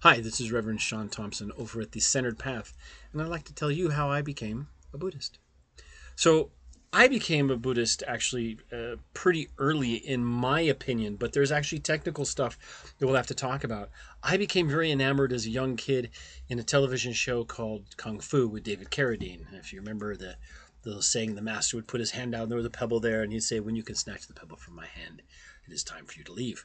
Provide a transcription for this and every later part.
Hi, this is Reverend Sean Thompson over at the Centered Path, and I'd like to tell you how I became a Buddhist. So, I became a Buddhist actually pretty early, in my opinion, but there's actually technical stuff that we'll have to talk about. I became very enamored as a young kid in a television show called Kung Fu with David Carradine. If you remember the saying, the master would put his hand out and there was a pebble there, and he'd say, "When you can snatch the pebble from my hand, it is time for you to leave."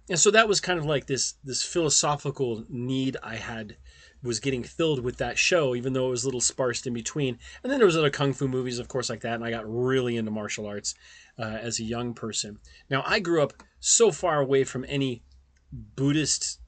And so that was kind of like this philosophical need I had was getting filled with that show, even though it was a little sparse in between. And then there was other kung fu movies, of course, like that. And I got really into martial arts as a young person. Now I grew up so far away from any Buddhist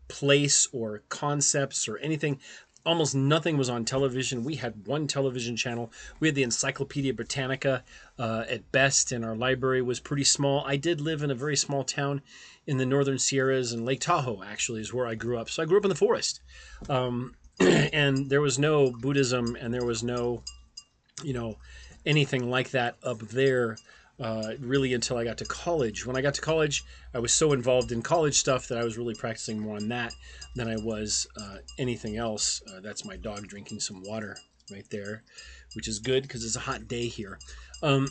place or concepts or anything. Almost nothing was on television. We had one television channel. We had the Encyclopedia Britannica at best, and our library was pretty small. I did live in a very small town in the northern Sierras, and Lake Tahoe actually is where I grew up. So I grew up in the forest. And there was no Buddhism, and there was no, you know, anything like that up there really until I got to college. When I got to college, I was so involved in college stuff that I was really practicing more on that than I was anything else. That's my dog drinking some water right there, which is good because it's a hot day here. Um,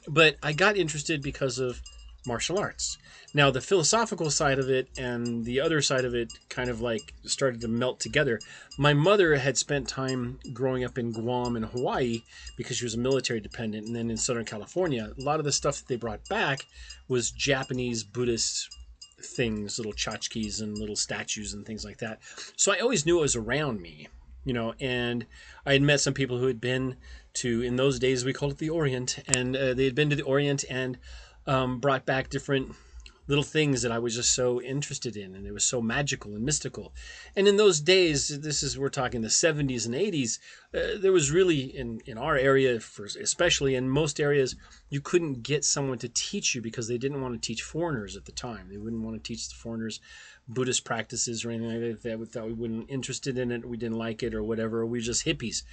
but I got interested because of martial arts. Now, the philosophical side of it and the other side of it kind of like started to melt together. My mother had spent time growing up in Guam and Hawaii because she was a military dependent, and then in Southern California. A lot of the stuff that they brought back was Japanese Buddhist things, little tchotchkes and little statues and things like that. So I always knew it was around me, and I had met some people who had been to, in those days, we called it the Orient, and they had been to the Orient and brought back different little things that I was just so interested in, and it was so magical and mystical. And in those days, we're talking the 70s and 80s, there was really in our area, especially in most areas, you couldn't get someone to teach you because they didn't want to teach foreigners at the time. They wouldn't want to teach the foreigners Buddhist practices or anything like that. We weren't interested in it, we didn't like it, or whatever. We were just hippies.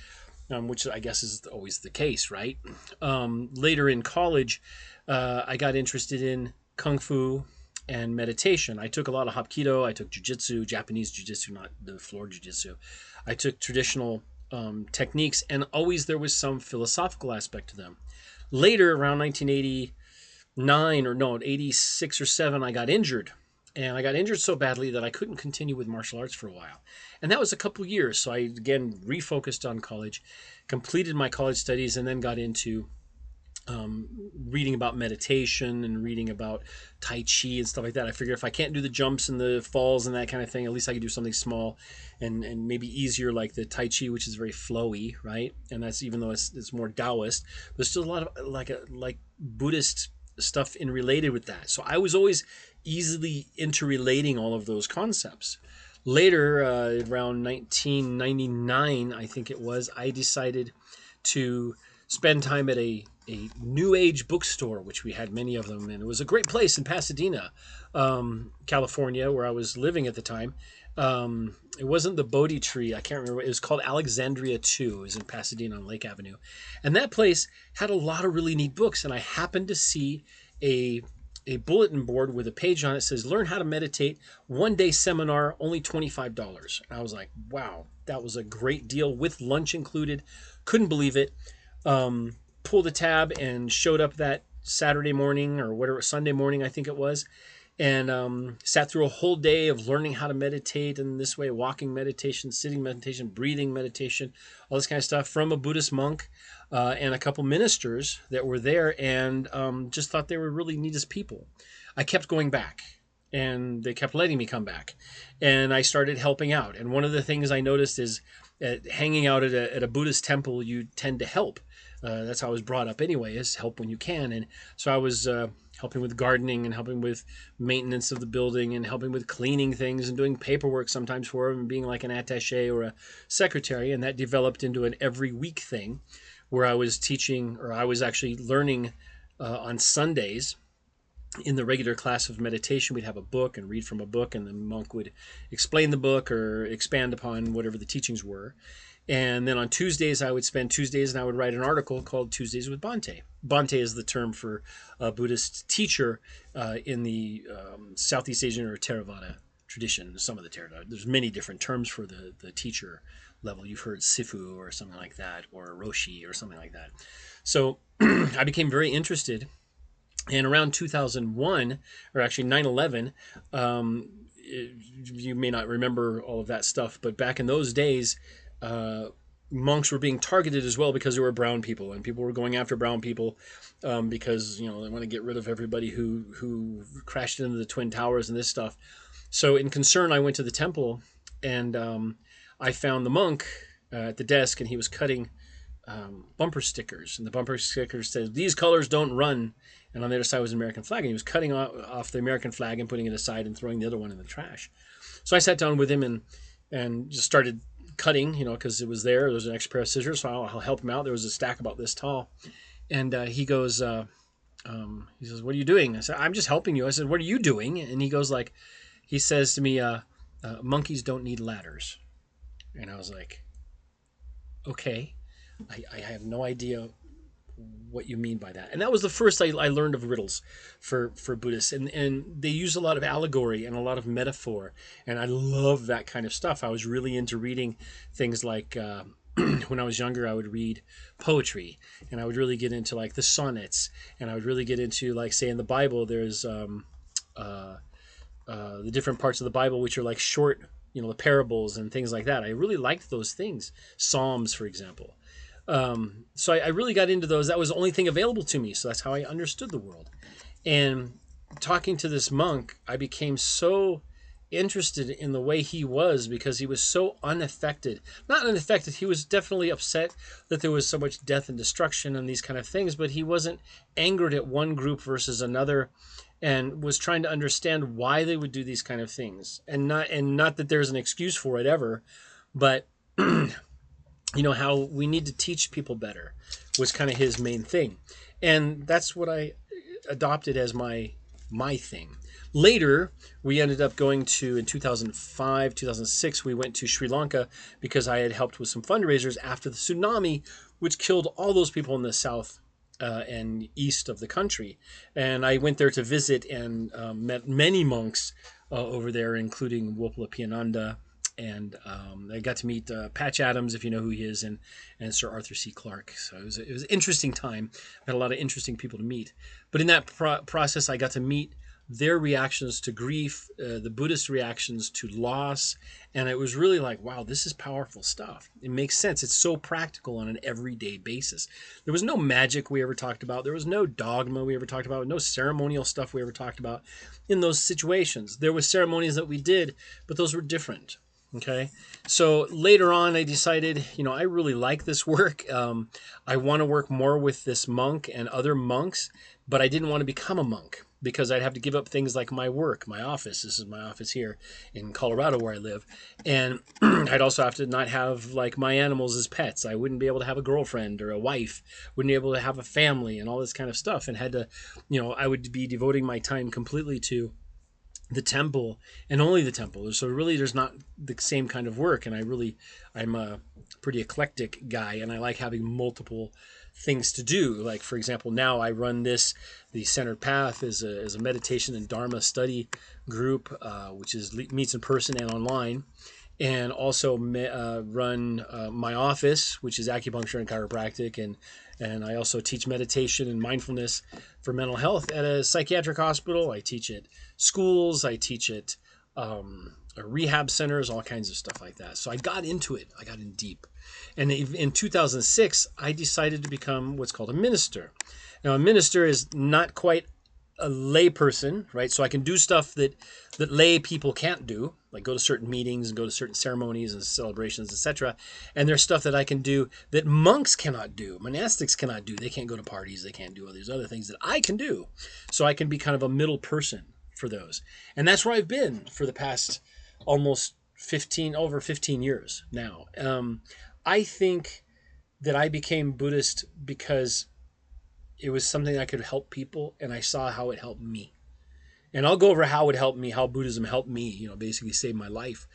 Which I guess is always the case, right? Later in college, I got interested in kung fu and meditation. I took a lot of hapkido. I took jujitsu, Japanese jujitsu, not the floor jujitsu. I took traditional techniques, and always there was some philosophical aspect to them. Later, around 1989 or no, 86 or 7, I got injured. And I got injured so badly that I couldn't continue with martial arts for a while. And that was a couple years. So I again refocused on college, completed my college studies, and then got into reading about meditation and reading about Tai Chi and stuff like that. I figured if I can't do the jumps and the falls and that kind of thing, at least I could do something small and maybe easier, like the Tai Chi, which is very flowy, right? And that's, even though it's more Taoist, there's still a lot of like Buddhist stuff in related with that. So I was always easily interrelating all of those concepts. Later, around 1999, I think it was, I decided to spend time at a new age bookstore, which we had many of them, and it was a great place in Pasadena, California, where I was living at the time. It wasn't the Bodhi Tree, I can't remember. It was called Alexandria 2. It was in Pasadena on Lake Avenue, and that place had a lot of really neat books. And I happened to see a bulletin board with a page on it that says "Learn how to meditate, 1-day seminar, only $25." And I was like, wow, that was a great deal with lunch included. Couldn't believe it. Pulled a tab and showed up that Saturday morning, or whatever, Sunday morning I think it was, and sat through a whole day of learning how to meditate in this way: walking meditation, sitting meditation, breathing meditation, all this kind of stuff from a Buddhist monk and a couple ministers that were there, and just thought they were really neatest people. I kept going back, and they kept letting me come back, and I started helping out. And one of the things I noticed is hanging out at a Buddhist temple, you tend to help. That's how I was brought up anyway, is help when you can. And so I was helping with gardening and helping with maintenance of the building and helping with cleaning things and doing paperwork sometimes for them and being like an attaché or a secretary. And that developed into an every week thing where I was teaching, or I was actually learning on Sundays. In the regular class of meditation, we'd have a book and read from a book, and the monk would explain the book or expand upon whatever the teachings were. And then on Tuesdays, I would spend Tuesdays and I would write an article called Tuesdays with Bhante. Bhante is the term for a Buddhist teacher in the Southeast Asian or Theravada tradition, some of the Theravada. There's many different terms for the teacher level. You've heard Sifu or something like that, or Roshi or something like that. So I became very interested. And around 2001, or actually 9/11, you may not remember all of that stuff, but back in those days, monks were being targeted as well because there were brown people, and people were going after brown people because they want to get rid of everybody who crashed into the Twin Towers and this stuff. So in concern, I went to the temple, and I found the monk at the desk, and he was cutting bumper stickers, and the bumper stickers said, "These colors don't run." And on the other side was an American flag, and he was cutting off the American flag and putting it aside and throwing the other one in the trash. So I sat down with him and just started cutting, because it was there. There was an extra pair of scissors, so I'll help him out. There was a stack about this tall. And he goes, he says, "What are you doing?" I said, "I'm just helping you." I said, "What are you doing?" And he says to me, "Monkeys don't need ladders." And I was like, okay, I have no idea what you mean by that. And that was the first I learned of riddles for Buddhists. And they use a lot of allegory and a lot of metaphor. And I love that kind of stuff. I was really into reading things like, when I was younger, I would read poetry, and I would really get into like the sonnets, and I would really get into, like, say in the Bible, there's the different parts of the Bible, which are like short, the parables and things like that. I really liked those things. Psalms, for example. So I really got into those. That was the only thing available to me. So that's how I understood the world. And talking to this monk, I became so interested in the way he was, because he was so unaffected. Not unaffected, he was definitely upset that there was so much death and destruction and these kind of things, but he wasn't angered at one group versus another, and was trying to understand why they would do these kind of things. And not that there's an excuse for it ever, but how we need to teach people better was kind of his main thing. And that's what I adopted as my thing. Later, we ended up going to, in 2005, 2006, we went to Sri Lanka because I had helped with some fundraisers after the tsunami, which killed all those people in the south and east of the country. And I went there to visit and met many monks over there, including Wopala Piananda. And I got to meet Patch Adams, if you know who he is, and Sir Arthur C. Clarke. So it was an interesting time. I had a lot of interesting people to meet. But in that process, I got to meet their reactions to grief, the Buddhist reactions to loss. And it was really like, wow, this is powerful stuff. It makes sense. It's so practical on an everyday basis. There was no magic we ever talked about. There was no dogma we ever talked about. No ceremonial stuff we ever talked about in those situations. There were ceremonies that we did, but those were different. Okay. So later on, I decided, I really like this work. I want to work more with this monk and other monks, but I didn't want to become a monk because I'd have to give up things like my work, my office. This is my office here in Colorado where I live. And I'd also have to not have like my animals as pets. I wouldn't be able to have a girlfriend or a wife, wouldn't be able to have a family and all this kind of stuff. And had to, I would be devoting my time completely to the temple and only the temple. So really there's not the same kind of work. And I'm a pretty eclectic guy, and I like having multiple things to do. Like, for example, now I run the Centered Path is a meditation and Dharma study group, which meets in person and online. And also run my office, which is acupuncture and chiropractic, and I also teach meditation and mindfulness for mental health at a psychiatric hospital. I teach at schools. I teach at rehab centers, all kinds of stuff like that. So I got into it. I got in deep. And in 2006, I decided to become what's called a minister. Now, a minister is not quite a lay person, right? So I can do stuff that lay people can't do, like go to certain meetings and go to certain ceremonies and celebrations, etc. And there's stuff that I can do that monks cannot do, monastics cannot do. They can't go to parties, they can't do all these other things that I can do. So I can be kind of a middle person for those. And that's where I've been for the past almost 15 years now. I think that I became Buddhist because it was something that could help people, and I saw how it helped me. And I'll go over how it helped me, how Buddhism helped me, basically save my life.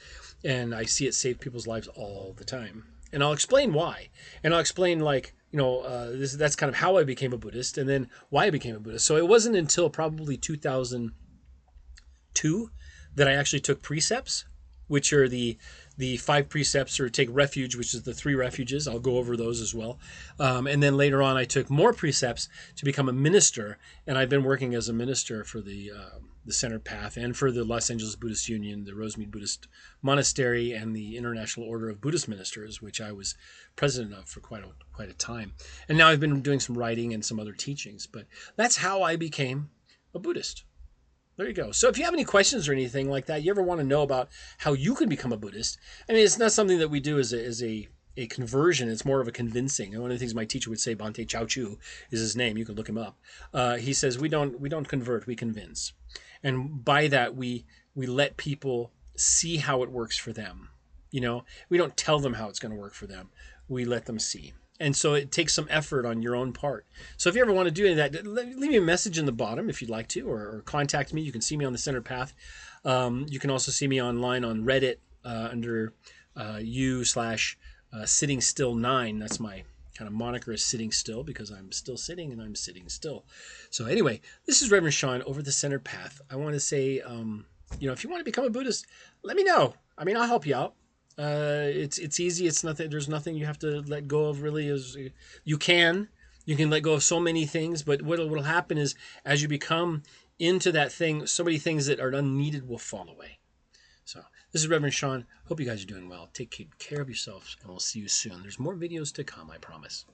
And I see it save people's lives all the time. And I'll explain why. And I'll explain, that's kind of how I became a Buddhist, and then why I became a Buddhist. So it wasn't until probably 2002 that I actually took precepts, which are the 5 precepts, or take refuge, which is the 3 refuges. I'll go over those as well. And then later on, I took more precepts to become a minister, and I've been working as a minister for the Centered Path and for the Los Angeles Buddhist Union, the Rosemead Buddhist Monastery, and the International Order of Buddhist Ministers, which I was president of for quite a time. And now I've been doing some writing and some other teachings. But that's how I became a Buddhist. There you go. So if you have any questions or anything like that, you ever want to know about how you can become a Buddhist, I mean, it's not something that we do as a conversion. It's more of a convincing. And one of the things my teacher would say, Bhante Chao Chu is his name. You can look him up. He says, we don't convert, we convince. And by that, we let people see how it works for them. You know, we don't tell them how it's going to work for them. We let them see. And so it takes some effort on your own part. So if you ever want to do any of that, leave me a message in the bottom if you'd like to, or contact me. You can see me on the Centered Path. You can also see me online on Reddit under u/sitting still 9. That's my kind of moniker, is sitting still, because I'm still sitting and I'm sitting still. So anyway, this is Reverend Sean over the Centered Path. I want to say, if you want to become a Buddhist, let me know. I mean, I'll help you out. It's easy. It's nothing. There's nothing you have to let go of, really. You can let go of so many things, but what'll happen is, as you become into that thing, so many things that are unneeded will fall away. So this is Reverend Sean. Hope you guys are doing well. Take care of yourselves, and we'll see you soon. There's more videos to come, I promise.